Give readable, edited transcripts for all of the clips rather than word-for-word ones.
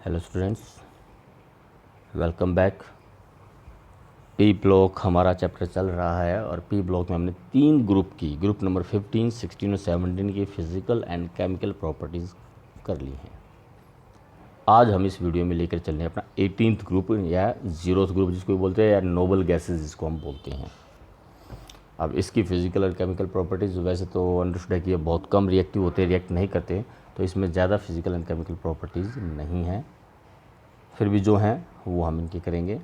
Hello students, welcome back. P block हमारा chapter चल रहा है और पी ब्लॉक में हमने 3 ग्रुप की ग्रुप नंबर 15, 16 और 17 की फिजिकल एंड केमिकल प्रॉपर्टीज़ कर ली हैं। आज हम इस वीडियो में लेकर चल रहे हैं अपना 18th ग्रुप या 0th ग्रुप जिसको बोलते हैं, या नोबल गैसेज जिसको हम बोलते हैं। अब इसकी फिजिकल और केमिकल प्रॉपर्टीज़ वैसे तो अंडरस्टूड है कि ये बहुत कम रिएक्टिव होते हैं, रिएक्ट नहीं करते, तो इसमें ज़्यादा फिजिकल एंड केमिकल प्रॉपर्टीज़ नहीं हैं। फिर भी जो हैं वो हम इनके करेंगे।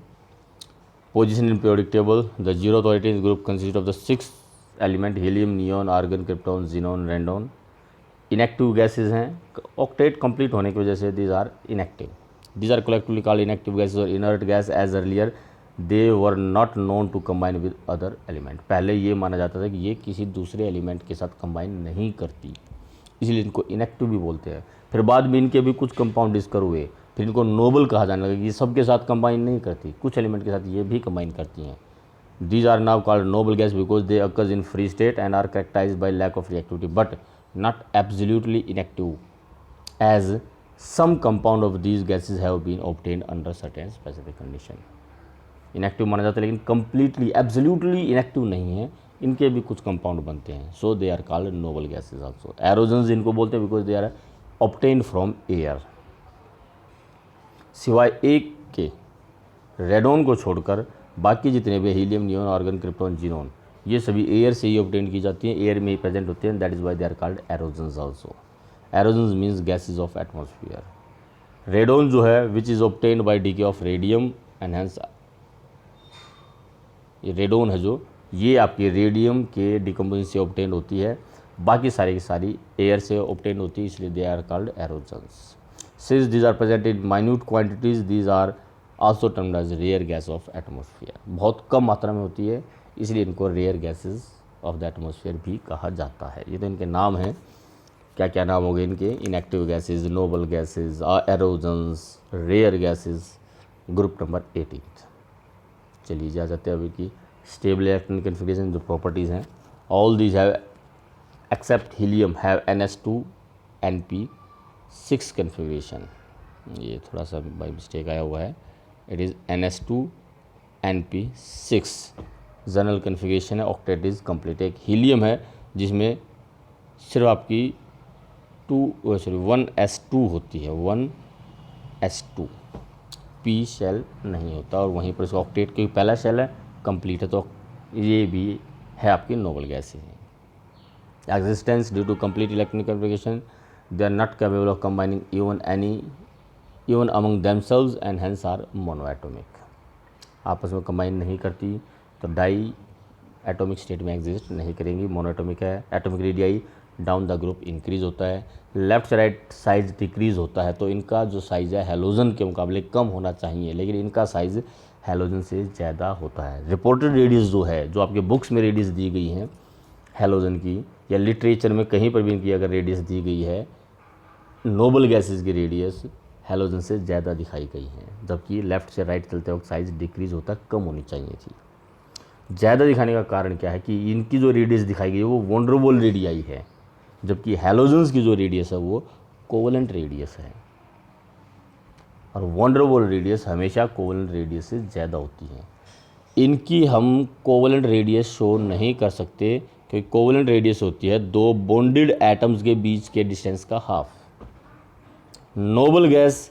Position in periodic table, the 0th और 18th group consist of the 6 element helium, neon, argon, krypton, xenon, radon. Inactive gases हैं, ऑक्टेट कंप्लीट होने की वजह से these are inactive. These are collectively called inactive gases और inert gas as earlier they were not known to combine with other element. पहले ये माना जाता था कि ये किसी दूसरे एलिमेंट के साथ कंबाइन नहीं करती, इसलिए इनको इनएक्टिव भी बोलते हैं। फिर बाद में इनके भी कुछ कंपाउंड डिस्कवर हुए, फिर इनको नोबल कहा जाने लगा। ये सब के साथ कंबाइन नहीं करती, कुछ एलिमेंट के साथ ये भी कंबाइन करती हैं। These are now called noble gas because they occurs in free state and are characterised by lack of reactivity but not absolutely inactive as some compound of these gases have been obtained under certain specific condition. Inactive माना जाता है लेकिन completely absolutely inactive नहीं है, इनके भी कुछ compound बनते हैं। So they are called noble gases also. Aerogens इनको बोलते हैं because they are obtained from air. सिवाय एक के, रेडॉन को छोड़कर बाकी जितने भी helium, neon, argon, krypton, xenon, ये सभी एयर से ही ऑब्टेन की जाती हैं, एयर में ही प्रेजेंट होते हैं। That is why they are called aerogens also. Aerogens means gases of atmosphere. Radon जो है which is obtained by decay of radium and hence, ये रेडॉन है जो ये आपके रेडियम के डिकम्पोजिशन से ऑब्टेन होती है, बाकी सारी की सारी एयर से ऑब्टेन होती है, इसलिए they are called aerogens. Since these are present in minute quantities, these are also termed as rare gas of atmosphere। बहुत कम मात्रा में होती है, इसलिए इनको rare gases of the atmosphere भी कहा जाता है। ये तो इनके नाम हैं। क्या क्या नाम हो गए इनके? Inactive gases, noble gases, aerogens, rare gases, group number 18। चलिए जा जाते हैं अभी की स्टेबल इलेक्ट्रॉनिक कन्फिगरेशन जो प्रॉपर्टीज़ हैं। All these have except helium have NS2 NP6 configuration. ये थोड़ा सा बाई मिस्टेक आया हुआ है, it is NS2 NP6 general configuration है। Octet is complete. एक हीलियम है जिसमें सिर्फ आपकी 1s2 होती है, 1s2 p शेल नहीं होता, और वहीं पर इसका ऑक्टेट का पहला शेल है, कंप्लीट है, तो ये भी है आपकी नोबल गैसेज है। Existence due to complete electronic configuration, they are not capable of combining even among themselves and hence are monoatomic। आपस में कंबाइन नहीं करती तो डाई एटॉमिक स्टेट में एग्जिस्ट नहीं करेंगी, मोनोएटॉमिक है। Atomic radii down the group increase होता है, लेफ्ट से राइट साइज डिक्रीज होता है, तो इनका जो साइज़ है हेलोजन के मुकाबले कम होना चाहिए, लेकिन इनका साइज़ हेलोजन से ज़्यादा होता है। रिपोर्टेड रेडियस जो है, जो आपके बुक्स में रेडियस दी गई हैं हेलोजन की, या लिटरेचर में कहीं पर भी इनकी अगर रेडियस दी गई है, नोबल गैसेज की रेडियस हेलोजन से ज़्यादा दिखाई गई हैं, जबकि लेफ़्ट से राइट चलते वक्त साइज़ डिक्रीज़ होता कम होनी चाहिए थी। ज़्यादा दिखाने का कारण क्या है कि इनकी जो रेडियस दिखाई गई है वो वनरेबल रेडियाई है, जबकि हेलोजन्स की जो रेडियस है वो कोवलेंट रेडियस है, और वनरेबल रेडियस हमेशा कोवलेंट रेडियस से ज़्यादा होती है। इनकी हम कोवलेंट रेडियस शो नहीं कर सकते क्योंकि कोवलेंट रेडियस होती है दो बॉन्डेड एटम्स के बीच के डिस्टेंस का हाफ। नोबल गैस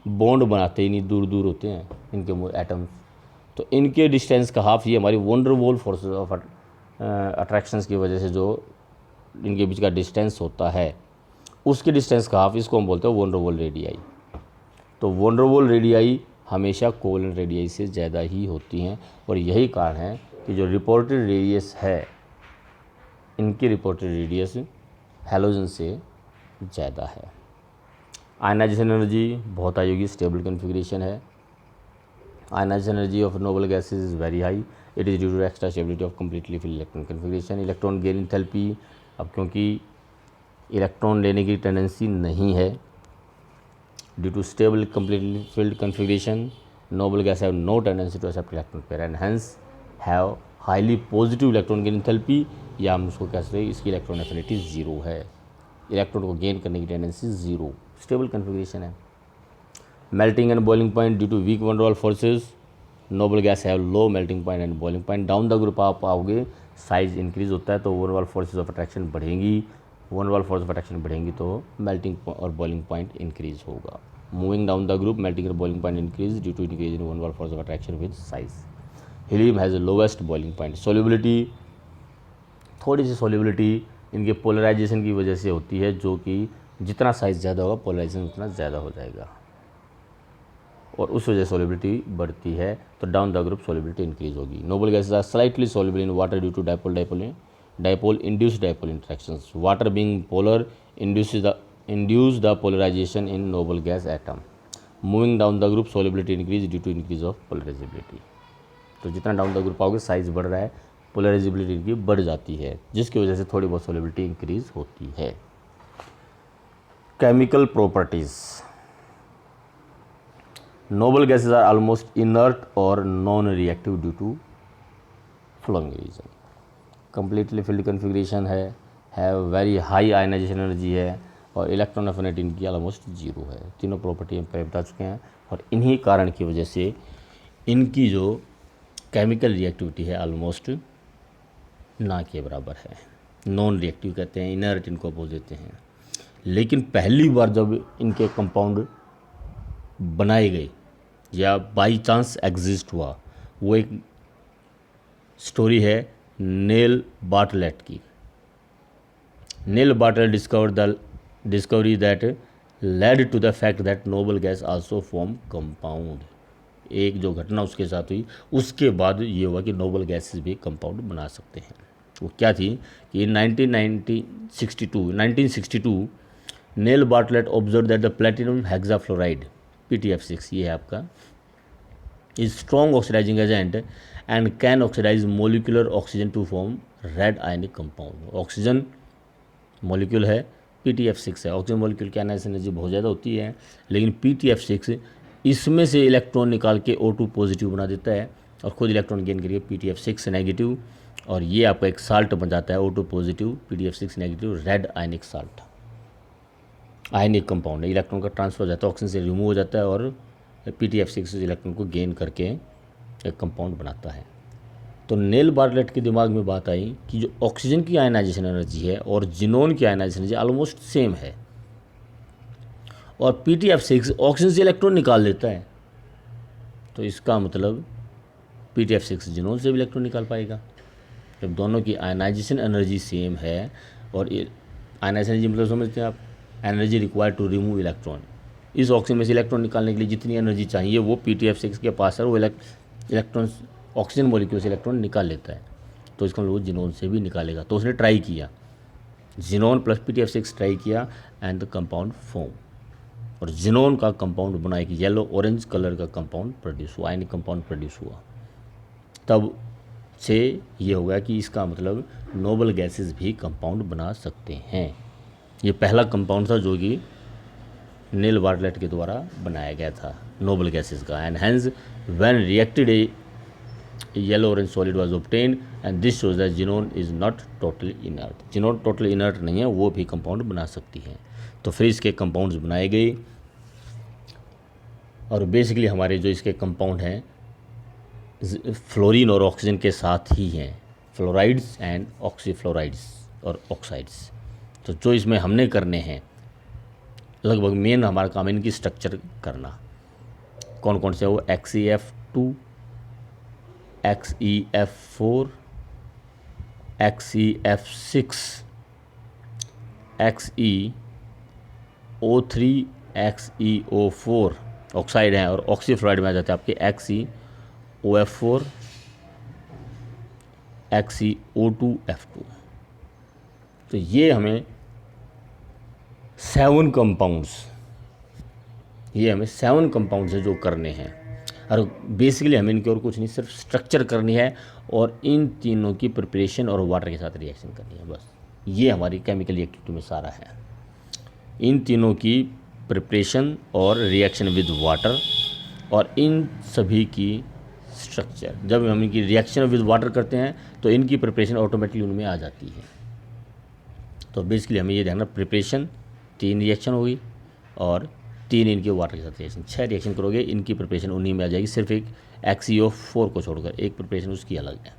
बॉन्ड बनाते ही नहीं, दूर दूर होते हैं इनके एटम्स, तो इनके डिस्टेंस का हाफ, ये हमारी वंडरवॉल फोर्सेस ऑफ अट्रैक्शंस की वजह से जो इनके बीच का डिस्टेंस होता है, उसके डिस्टेंस का हाफ, इसको हम बोलते हैं वंडरवॉल रेडियाई। तो वंडरवॉल रेडियाई हमेशा कोवलेंट रेडियाई से ज़्यादा ही होती हैं, और यही कारण है कि जो रिपोर्टेड रेडियस है, इनकी रिपोर्टेड रेडियस हेलोजन से ज़्यादा है। आयनाइजेशन एनर्जी बहुत हाई होगी, स्टेबल कन्फिग्रेशन है। Ionisation energy of noble gases is very high, it is due to extra stability of completely filled electron configuration. Electron gain enthalpy, अब क्योंकि इलेक्ट्रॉन लेने की टेंडेंसी नहीं है, due to stable completely filled configuration, noble gas have no tendency to accept electron pair and hence have highly positive electron gain enthalpy, या हम उसको कह सकते हैं इसकी इलेक्ट्रॉन एफिनिटी 0 है, इलेक्ट्रॉन को गेन करने की टेंडेंसी 0, स्टेबल कन्फिग्रेशन है। Melting and boiling point due to weak van Waals forces, noble gas have low melting point and boiling point. Down the group आप आओगे साइज इंक्रीज होता है तो van Waals forces of attraction बढ़ेंगी, van Waals force of attraction बढ़ेंगी तो melting और boiling point increase होगा। Moving down the group melting और boiling point increase due to increase in one Waals force of attraction with size. Helium has lowest boiling point. Solubility, थोड़ी सी solubility इनके polarisation की वजह से होती है, जो कि जितना साइज ज़्यादा होगा पोलराइजेशन उतना ज़्यादा हो जाएगा और उस वजह से सोल्यूबिलिटी बढ़ती है, तो down the group solubility increase होगी। Noble gases are slightly soluble in water due to dipole induced dipole interactions. Water being polar induce the polarization in noble gas atom. Moving down the group solubility increase due to increase of polarizability. तो जितना down the group आओगे size बढ़ रहा है, polarisability इनकी बढ़ जाती है, जिसकी वजह से थोड़ी बहुत सोलिबिलिटी इंक्रीज होती है। Chemical properties, noble gases are almost inert और non reactive due to following reason. Completely filled configuration है वेरी हाई आयनाइजेशन एनर्जी है और इलेक्ट्रॉन अफिनिटी इनकी ऑलमोस्ट जीरो है। तीनों प्रॉपर्टी हम पहले बता चुके हैं और इन्हीं कारण की वजह से इनकी जो केमिकल रिएक्टिविटी है ऑलमोस्ट ना के बराबर है। नॉन रिएक्टिव कहते हैं, इनर्ट इनको बोल देते हैं। लेकिन पहली बार जब इनके कंपाउंड बनाए गए या बाई चांस एग्जिस्ट हुआ, वो एक स्टोरी है नेल बार्टलेट की। Nail Bartlett discovery that led to the fact that noble gas also form compound। एक जो घटना उसके साथ हुई उसके बाद ये हुआ कि नोबल गैसेस भी कंपाउंड बना सकते हैं। वो क्या थी कि 1962 Neil Bartlett observe that the platinum hexafluoride PTF6, ये है आपका, is strong oxidising agent and can oxidise molecular oxygen to form red ionic compound. Oxygen molecule है, PTF6 है। ऑक्सीजन मॉलिक्यूल की आयनाइजेशन एनर्जी बहुत ज़्यादा होती है, लेकिन PTF6 इसमें से इलेक्ट्रॉन निकाल के O2 पॉजिटिव बना देता है और खुद इलेक्ट्रॉन गेन करके PTF6 नेगेटिव, और ये आपका एक साल्ट बन जाता है O2 positive PTF6 negative red ionic salt. Ionic compound है, इलेक्ट्रॉन का ट्रांसफर हो जाता है, ऑक्सीजन से रिमूव हो जाता है और PTF6 इलेक्ट्रॉन को गेन करके एक कंपाउंड बनाता है। तो नेल बार्टलेट के दिमाग में बात आई कि जो ऑक्सीजन की आयनाइजेशन एनर्जी है और जिनोन की आयनाइजेशन एनर्जी ऑलमोस्ट सेम है और PTF6 ऑक्सीजन से इलेक्ट्रॉन निकाल लेता है, तो इसका मतलब PTF6 जिनोन से भी इलेक्ट्रॉन निकाल पाएगा। जब दोनों की आयनाइजेशन एनर्जी सेम है, और आयनाइजेशन एनर्जी मतलब समझते हैं आप, energy required to remove electron. इस ऑक्सीजन में से इलेक्ट्रॉन निकालने के लिए जितनी एनर्जी चाहिए वो PTF6 के पास है, वो इलेक्ट्रॉन ऑक्सीजन मॉलिक्यूल से इलेक्ट्रॉन निकाल लेता है, तो इसका मतलब वो जिनोन से भी निकालेगा। तो उसने ट्राई किया, जिनोन प्लस PTF6 ट्राई किया एंड द कंपाउंड फॉर्म, और जिनोन का कंपाउंड बना एक येलो ऑरेंज कलर का कंपाउंड प्रोड्यूस हुआ, आयनिक कंपाउंड प्रोड्यूस हुआ। तब से ये हो गया कि इसका मतलब नोबल गैसेस भी कंपाउंड बना सकते हैं। ये पहला कंपाउंड था जो कि नेल बार्टलेट के द्वारा बनाया गया था नोबल गैसेस का। And hence when reacted A yellow orange solid was obtained and this shows that xenon is not totally inert। xenon totally inert नहीं है, वो भी कंपाउंड बना सकती है। तो फिर इसके कंपाउंड्स बनाए गए और बेसिकली हमारे जो इसके कंपाउंड हैं फ्लोरीन और ऑक्सीजन के साथ ही हैं, फ्लोराइड्स एंड ऑक्सीफ्लोराइड्स और ऑक्साइड्स। तो जो इसमें हमने करने हैं लगभग मेन हमारा काम है इनकी स्ट्रक्चर करना। कौन कौन से, वो XeF2, XeF4, XeF6, XeO3, XeO4 oxide हैं, और ऑक्सीफ्लोराइड में आ जाते हैं आपके XeOF4, XeO2F2। तो ये हमें 7 कंपाउंड्स है जो करने हैं, और बेसिकली हमें इनकी और कुछ नहीं, सिर्फ स्ट्रक्चर करनी है और इन तीनों की प्रिपरेशन और वाटर के साथ रिएक्शन करनी है, बस। ये हमारी केमिकल रिएक्टिविटी में सारा है, इन तीनों की प्रिपरेशन और रिएक्शन विद वाटर और इन सभी की स्ट्रक्चर। जब हम इनकी रिएक्शन विद वाटर करते हैं तो इनकी प्रिपरेशन ऑटोमेटिकली उनमें आ जाती है। तो बेसिकली हमें ये देखना, प्रिपरेशन 3 रिएक्शन होगी और 3 इनके वाटर के साथ रिएक्शन, 6 रिएक्शन करोगे, इनकी प्रिपरेशन उन्हीं में आ जाएगी, सिर्फ एक XeO4 को छोड़कर एक प्रिपरेशन उसकी अलग है।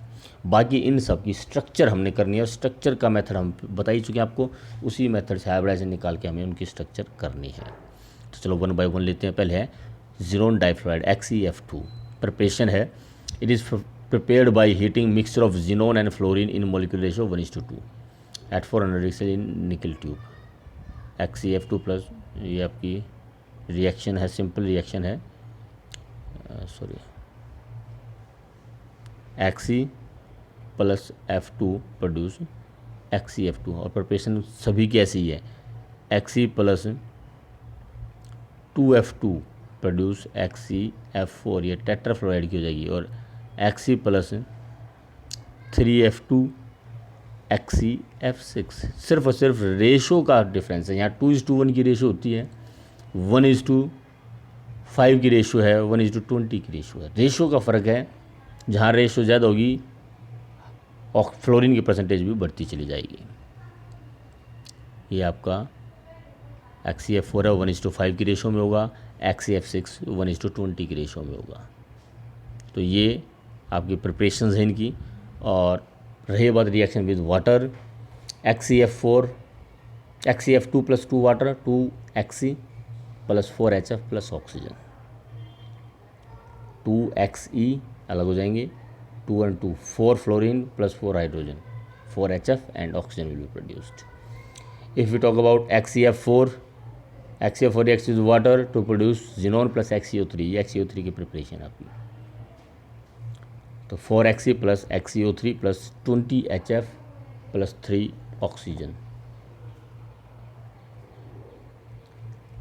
बाकी इन सब की स्ट्रक्चर हमने करनी है, और स्ट्रक्चर का मेथड हम बता ही चुके हैं आपको, उसी मेथड से हाइब्रिडाइजेशन निकाल के हमें उनकी स्ट्रक्चर करनी है। तो चलो 1 बाय 1 लेते हैं। पहले है ज़ीनोन डाइफ्लोराइड XeF2, प्रिपरेशन है, it is prepared by heating mixture of xenon and fluorine in molecular ratio 1:2 at 400 degree in nickel tube. XeF2 plus, ये आपकी रिएक्शन है, सिंपल रिएक्शन है, sorry Xe plus F2 produce XeF2, और preparation सभी की ऐसी ही है, Xe plus 2F2 produce XeF4, ये टेट्राफ्लोराइड की हो जाएगी, और Xe प्लस 3F2 XeF6। सिर्फ और सिर्फ रेशो का डिफरेंस है, यहाँ 2:1 की रेशो होती है, 1:5 की रेशो है, 1:20 की रेशो है, रेशो का फ़र्क है। जहाँ रेशो ज़्यादा होगी फ्लोरीन की परसेंटेज भी बढ़ती चली जाएगी। ये आपका XeF4 है, 1:5 की रेशो में होगा, XeF6 1:20 की रेशो में होगा। तो ये आपकी प्रिपरेशंस हैं इनकी। और रही बात reaction with water, XeF2 plus 2 water, 2 Xe plus 4 HF plus oxygen, 2 Xe अलग हो जाएंगे, 2 and 2 4 fluorine plus 4 hydrogen, 4 HF and oxygen will be produced. If we talk about XeF4 reacts with water to produce xenon plus XeO3, ये XeO3 की preparation आपकी। तो 4 Xe plus XeO3 plus 20 HF plus 3 oxygen.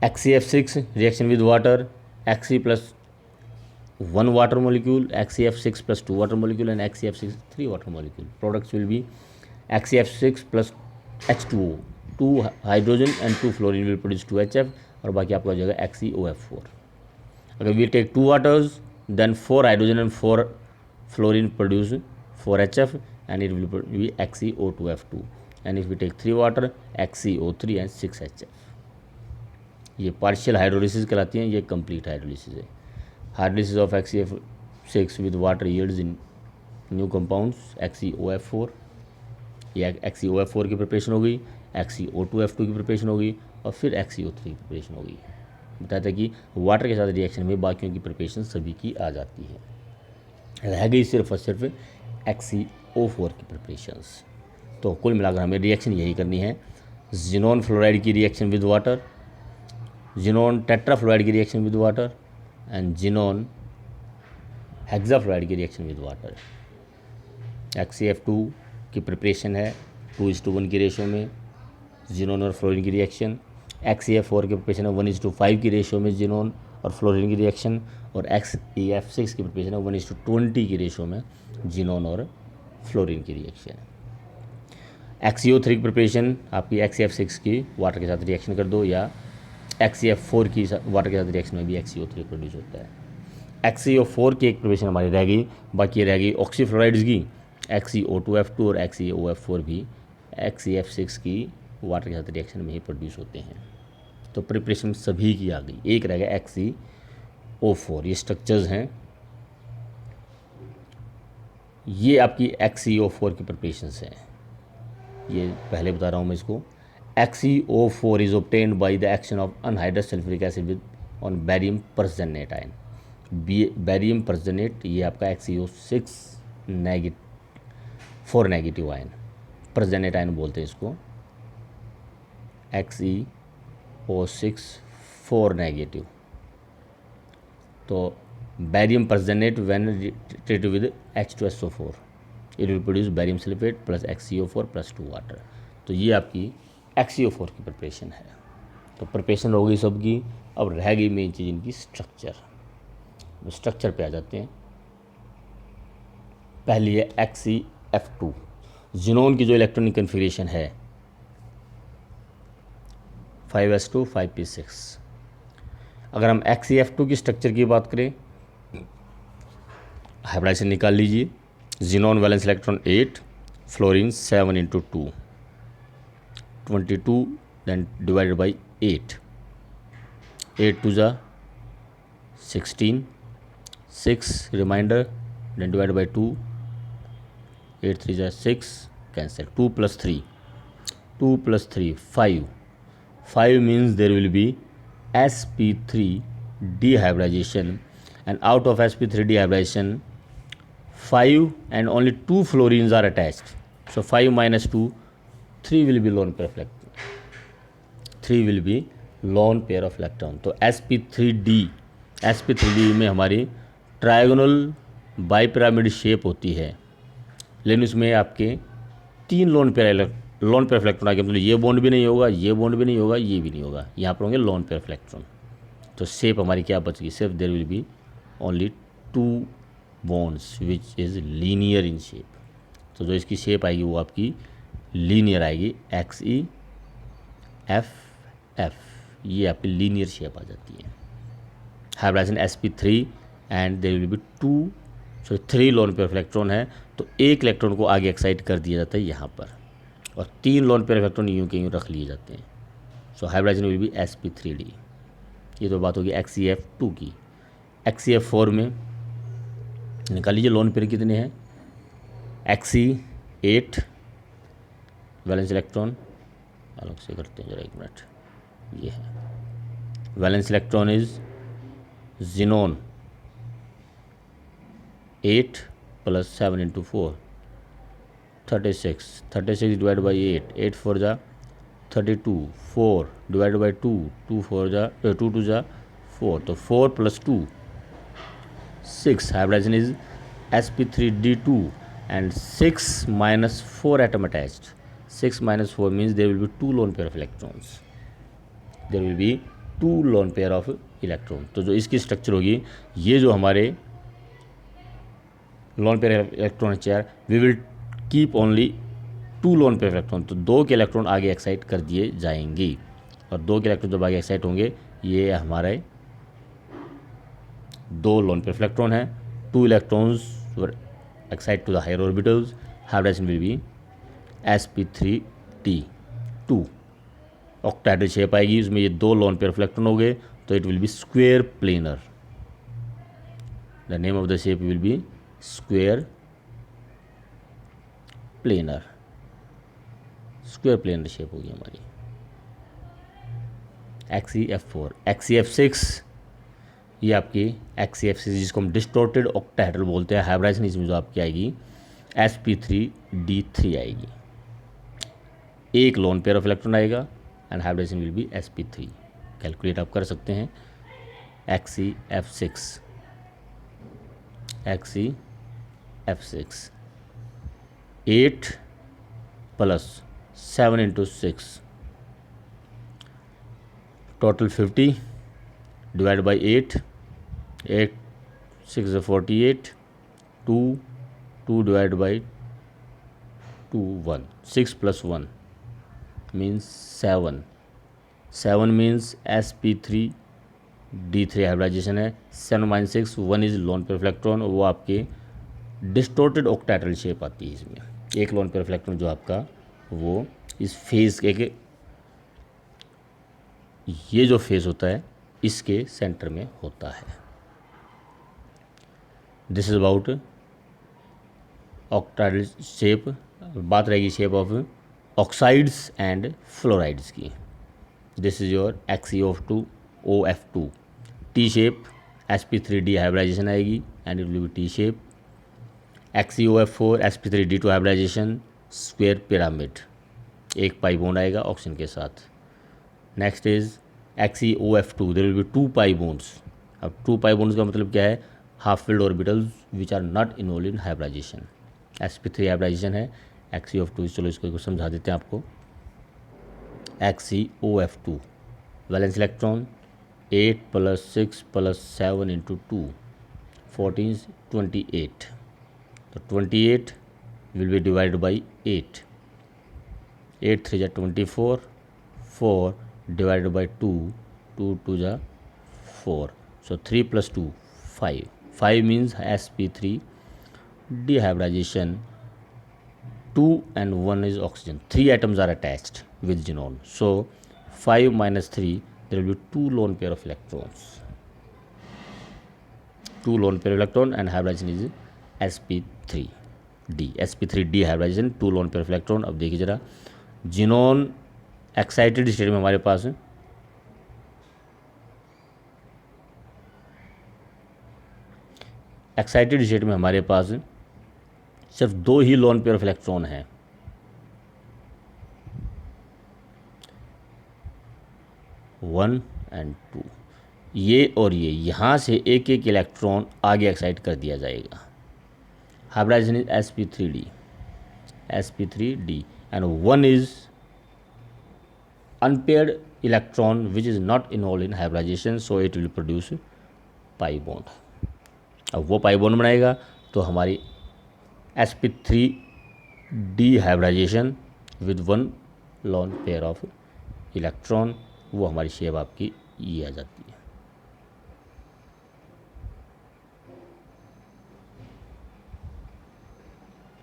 XeF6 reaction with water, Xe plus 1 water molecule, XeF6 plus 2 water molecule and XeF6 3 water molecule. Products will be XeF6 plus H2O, 2 hydrogen and 2 fluorine will produce 2 HF, और बाकी आपका हो जाएगा XeOF4। अगर we take 2 waters then 4 hydrogen and 4 fluorine produce 4 HF and it will be XeO2F2, and if we take 3 water XeO3 and 6 HF। ये partial hydrolysis कहलाती हैं, ये कंप्लीट हाइड्रोलिसिस है। Hydrolysis of XeF6 with water yields in new compounds XeOF4, या XeOF4 की preparation हो गई, XeO2F2 की प्रिपरेशन हो गई, और फिर XeO3 की प्रिपरेशन हो गई। बताया था कि वाटर के साथ रिएक्शन में बाकियों की प्रिपरेशन सभी की आ जाती है, रह गई सिर्फ और सिर्फ XeO4 की प्रिपरेशंस। तो कुल मिलाकर हमें रिएक्शन यही करनी है, ज़ीनोन फ्लोराइड की reaction with water, xenon tetrafluoride की reaction with water, and xenon hexafluoride की रिएक्शन विद वाटर। XeF2 की प्रिपरेशन है 2:1 की रेशो में ज़ीनोन और फ्लोरीन की रिएक्शन, XeF4 की प्रिपरेशन है 1:5 की रेशो में ज़ीनोन और फ्लोरीन की रिएक्शन, और XeF6 की प्रिपरेशन है 1:20 की रेशो में ज़ीनोन और फ्लोरीन की रिएक्शन। XeO3 की प्रिपरेशन आपकी XeF6 की वाटर के साथ रिएक्शन कर दो, या XeF4 की वाटर के साथ रिएक्शन में भी XeO3 प्रोड्यूस होता है। XeO4 की एक प्रिपरेशन हमारी रह गई, बाकी रह गई ऑक्सीफ्लोराइड्स की, XeO2F2 और XeOF4 भी XeF6 की वाटर के साथ रिएक्शन में ही प्रोड्यूस होते हैं। तो प्रिपरेशन सभी की आ गई, एक रह गया XeO4। ये स्ट्रक्चर्स हैं, ये आपकी XeO4 की प्रिपरेशंस हैं, ये पहले बता रहा हूँ मैं इसको। XeO4 is obtained by the action of anhydrous sulfuric acid with on barium permanganate ion। Barium perxenate, ये आपका XeO6 4 नेगेटिव आयन, परजनेट आयन बोलते हैं इसको, XeO6 4 नेगेटिव। तो barium perxenate when treated with H2SO4 it will produce barium sulphate plus XeO4 plus 2 water. तो ये आपकी XeO4 की प्रिपरेशन है। तो प्रिपरेशन हो गई सबकी, अब रह गई मेन चीज़ इनकी स्ट्रक्चर। स्ट्रक्चर पे आ जाते हैं। पहली है XeF2, ज़ीनोन की जो इलेक्ट्रॉनिक कन्फिगरेशन है 5s2 5p6। अगर हम XeF2 की स्ट्रक्चर की बात करें, हाइब्रिडाइजेशन निकाल लीजिए, xenon valence electron 8, fluorine 7 × 2 22 then divided by 8, 8 2 जा 16, 6 remainder, then divide by 2, 8 3 जा 6, cancel, 2 plus 3, 2 plus 3 5, 5 means there will be sp3 dehybridization, and out of sp3 dehybridization 5 and only 2 fluorines are attached, so 5 minus 2, 3 will be lone pair of electron, 3 will be lone pair of electron. तो sp3d में हमारी trigonal बाईपिरामिड shape होती है, लेकिन उसमें आपके 3 lone pair of electron आ गए, मतलब ये बॉन्ड भी नहीं होगा, ये बॉन्ड भी नहीं होगा, ये भी नहीं होगा, यहाँ पर होंगे लोन पेयर ऑफ इलेक्ट्रॉन. तो शेप हमारी क्या बच गई, सिर्फ there will be only 2 bonds which is linear in shape. तो जो इसकी शेप आएगी वो आपकी लीनियर आएगी, XE FF, ये आपकी लीनियर शेप आ जाती है. Hybridisation sp3 and there will be 3 lone pair of electron है, तो एक इलेक्ट्रॉन को आगे एक्साइट कर दिया जाता है यहाँ पर, और 3 लोन पेयर ऑफ इलेक्ट्रॉन यूँ के यूँ रख लिए जाते हैं. सो हाइब्रिडाइजेशन विल बी sp3d. ये तो बात होगी XeF2 की. XeF4 में निकाल लीजिए लोन पेयर कितने हैं. Xe8 वैलेंस इलेक्ट्रॉन, अलग से करते हैं जरा एक मिनट, ये है valence electron is xenon 8 plus 7 into 4 36, 36 divided by 8, 8 4 जा 32, 4 divided by 2, 2 4 जा 2 2 जा 4, तो 4 plus 2 6. Hybridization is sp3d2 and 6 minus 4 atom attached. 6 minus 4 means there will be 2 lone pair of electrons. There will be 2 lone pair of electron. तो जो इसकी structure होगी, ये जो हमारे lone pair electron chair, we will keep only 2 lone pair electron, तो 2 के electron आगे एक्साइट कर दिए जाएंगे, और 2 के इलेक्ट्रॉन जब आगे एक्साइट होंगे, ये हमारे 2 लोन पेयर इलेक्ट्रॉन हैं. 2 electrons were excite to the higher orbitals. Hybridisation will be sp3d2. Octahedral shape आएगी, उसमें ये 2 लोन पेयर इलेक्ट्रॉन हो गए, तो it will B square planar. The name of the shape will be square planar. Square planar shape होगी हमारी. XeF4. XeF6 ये आपकी XeF6 जिसको हम डिस्टॉर्टेड ऑक्टाहेड्रल बोलते हैं. हाइब्रिडाइजेशन इसमें जो आपकी आएगी sp3d3 आएगी, एक लोन पेयर ऑफ इलेक्ट्रॉन आएगा, and hybridisation will be sp3. Calculate आप कर सकते हैं. XeF6 8 plus 7 into 6, total 50 divided by 8, 8 6 is 48, 2 divided by 2 1, 6 plus 1 means 7. 7 means sp3d3 hybridisation है. 7 minus 6, 1 is loan pair electron, वो आपके डिस्टॉर्टेड ऑक्टाहेड्रल शेप आती है. इसमें एक लोन पेयर इलेक्ट्रॉन जो आपका वो इस फेज के ये जो फेज होता है इसके सेंटर में होता है. This is about octahedral shape. बात रहेगी shape of oxides and fluorides की. This is your XeO2 T shape. sp3d hybridization आएगी and it will be T shape. XeOF4 sp3d2 hybridization, square pyramid, एक पाई बॉन्ड आएगा oxygen के साथ. Next is XeOF2, there will be 2 pi bonds. अब 2 pi bonds का मतलब क्या है, half filled orbitals which are not involve in hybridisation. sp3 hybridization है. XeOF2, चलो इसको समझा देते हैं आपको. XeOF2 valence electron 8 plus 6 plus 7 into 2 14 28. तो 28 will be divided by 8. 8 3 जा 24, 4 divided by 2, 2 2 जा 4. So 3 plus 2 5. 5 means sp3 dehybridization. 2 and 1 is oxygen. 3 atoms are attached with xenon. So 5 minus 3, there will be two lone pair of electrons, two lone pair of electron, and hybridization is sp3d, sp3d hybridization, two lone pair of electron. अब देखिए जरा, xenon excited state में हमारे पास है, excited state में हमारे पास सिर्फ दो ही लोन पेयर ऑफ इलेक्ट्रॉन हैं, 1 and 2, ये और ये, यहाँ से एक एक इलेक्ट्रॉन आगे एक्साइट कर दिया जाएगा। Hybridisation is sp3d and 1 is unpaired electron which is not involved in hybridization, so it will produce pi bond। अब वो पाई बॉन्ड बनाएगा तो हमारी sp3d hybridisation with 1 lone pair of electron, वो हमारी शेप आपकी ये आ जाती है।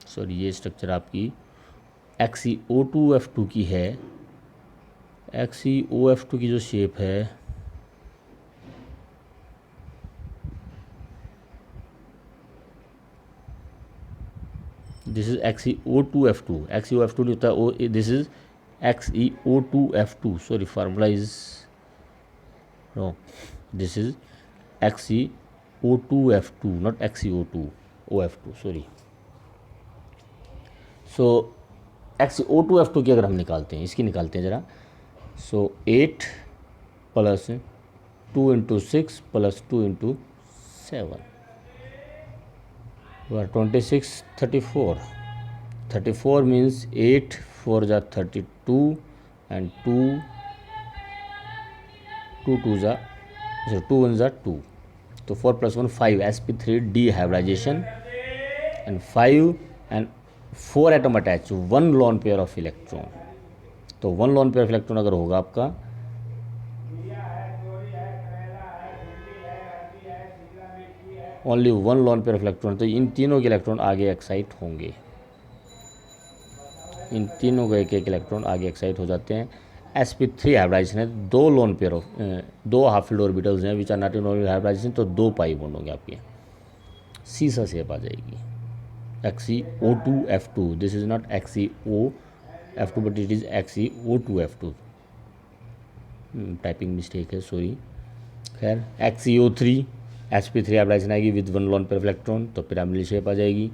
सॉरी, ये स्ट्रक्चर आपकी XeO2F2 की है। XeOF2 की जो शेप है, दिस इज XeO2F2, XeOF2 नहीं होता, this is XeO2F2, sorry formula is wrong, this is XeO2F2 not XeO2OF2, sorry. So XeO2F2 की अगर हम निकालते हैं, इसकी निकालते हैं ज़रा, सो 8 + 2 × 6 + 2 × 7 26, 34, 34 means 8 4 जा 32 and 2 जा 2 1 जा 2, तो 4 + 1 5, sp3d hybridization and 5 and 4 atom attach, 1 lone pair of electron। तो 1 lone pair of electron अगर होगा आपका, only 1 lone pair of electron, तो इन तीनों के इलेक्ट्रॉन आगे एक्साइट होंगे, इन तीनों के एक एक इलेक्ट्रॉन आगे एक्साइट हो जाते हैं। sp3 हाइब्रिडाइजेशन है, 2 lone pair of 2 half filled orbitals हैं which are not in hybridization, तो 2 पाई बॉन्ड होंगे आपके, सीसा शेप आ जाएगी। XeO2F2, this is not XeOF2 but it is XeO2F2, typing mistake है, सॉरी। खैर, XeO3 sp3 हाइब्रिडाइजेशन आएगी with 1 loan pair of electron, तो पिरामिडल शेप आ जाएगी।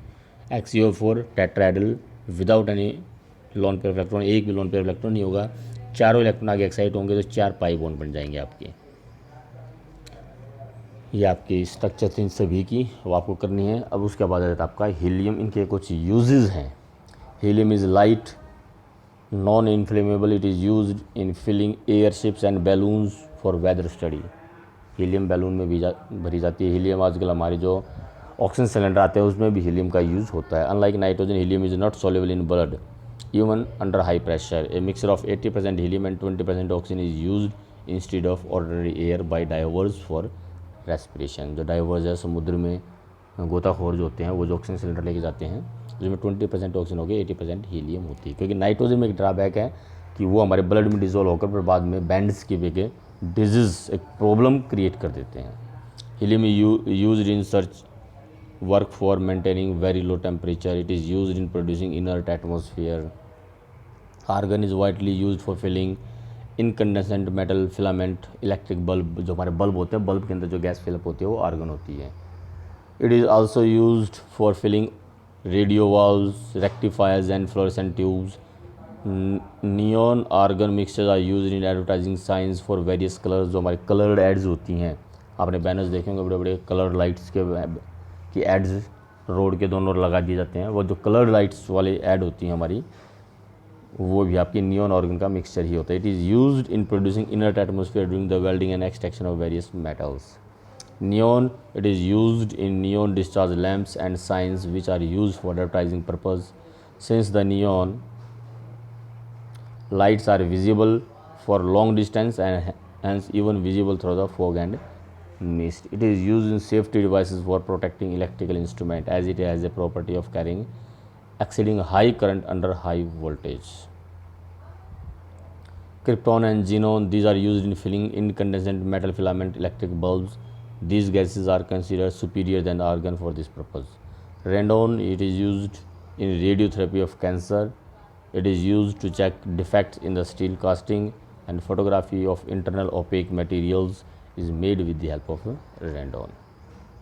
XeO4 tetrahedral without any loan pair of electron, एक भी loan pair of electron नहीं होगा, चारों इलेक्ट्रॉन आगे एक्साइट होंगे, तो 4 पाई बॉन्ड बन जाएंगे आपके। ये आपकी स्ट्रक्चर थी इन सभी की, वो आपको करनी है। अब उसके बाद आ जाता है आपका हीलियम, इनके कुछ यूजेस हैं। Helium is light, non inflammable, it is used in filling airships and balloons for weather study. Helium balloon में भी भरी जाती है। हीलियम आजकल हमारे जो ऑक्सीजन सिलेंडर आते हैं उसमें भी हीलियम का यूज़ होता है। Unlike nitrogen, helium is not soluble in blood even under high pressure. A mixture of 80% helium and 20% oxygen is used instead of ordinary air by diverse for respiration. जो diverse है, समुद्र में गोताखोर जो होते हैं, वो जो ऑक्सीजन सिलेंडर लेके जाते हैं, जिसमें 20% ऑक्सीजन होगी, 80% हीलियम होती है। क्योंकि नाइट्रोजन में एक ड्रॉबैक है कि वो हमारे ब्लड में डिजोल्व होकर फिर बाद में बैंड्स की वजह डिजीज़, एक प्रॉब्लम क्रिएट कर देते हैं। Helium used in search work for maintaining very low temperature, it is used in producing inert atmosphere. Argon is widely used for filling incandescent metal filament electric bulb. जो हमारे bulb होते हैं, bulb के अंदर जो गैस फिलअप होती है वो आर्गन होती है। It is also used for filling radio valves, rectifiers and fluorescent tubes. Neon argon mixtures are used in advertising science for various colours. जो हमारी कलर्ड एड्स होती हैं, आपने बैनर्स देखे होंगे, बड़े बड़े कलर लाइट्स की एड्स रोड के दोनों लगा दिए जाते हैं। वो जो कलर लाइट्स वाले ऐड होती हैं हमारी, वो भी आपकी नियॉन ऑर्गन का मिक्सचर ही होता है। It is used in producing inert atmosphere during the welding and extraction of various metals. Neon, it is used in neon discharge lamps and signs which are used for advertising purpose. Since the neon lights are visible for long distance and hence even visible through the fog and mist, it is used in safety devices for protecting electrical instrument as it has a property of carrying exceeding high current under high voltage. Krypton and xenon, these are used in filling incandescent metal filament electric bulbs. These gases are considered superior than argon for this purpose. Radon, it is used in radiotherapy of cancer. It is used to check defects in the steel casting, and photography of internal opaque materials is made with the help of radon.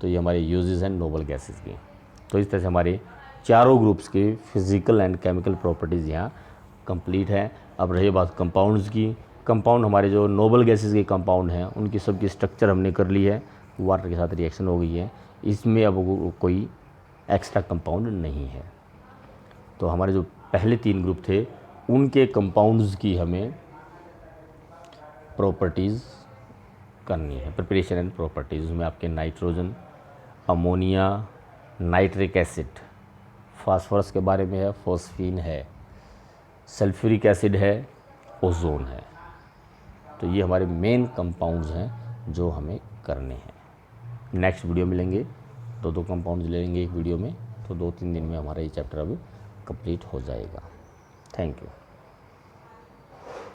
तो ये हमारे uses हैं noble gases की। तो इस तरह से हमारे चारों ग्रुप्स के फिजिकल एंड केमिकल प्रॉपर्टीज़ यहाँ कंप्लीट हैं। अब रही बात कंपाउंड्स की। कंपाउंड हमारे जो नोबल गैसेस के कंपाउंड हैं उनकी सबकी स्ट्रक्चर हमने कर ली है, वाटर के साथ रिएक्शन हो गई है, इसमें अब कोई एक्स्ट्रा कंपाउंड नहीं है। तो हमारे जो पहले 3 ग्रुप थे उनके कंपाउंड्स की हमें प्रॉपर्टीज़ करनी है, प्रिपरेशन एंड प्रॉपर्टीज़। उसमें आपके nitrogen, ammonia, nitric acid, phosphorus के बारे में है, फॉस्फीन है, सल्फ्यूरिक एसिड है, ओजोन है। तो ये हमारे मेन कंपाउंड्स हैं जो हमें करने हैं। नेक्स्ट वीडियो मिलेंगे, 2 कंपाउंड्स लेंगे एक वीडियो में, तो 2-3 दिन में हमारा ये चैप्टर अब कंप्लीट हो जाएगा। Thank you.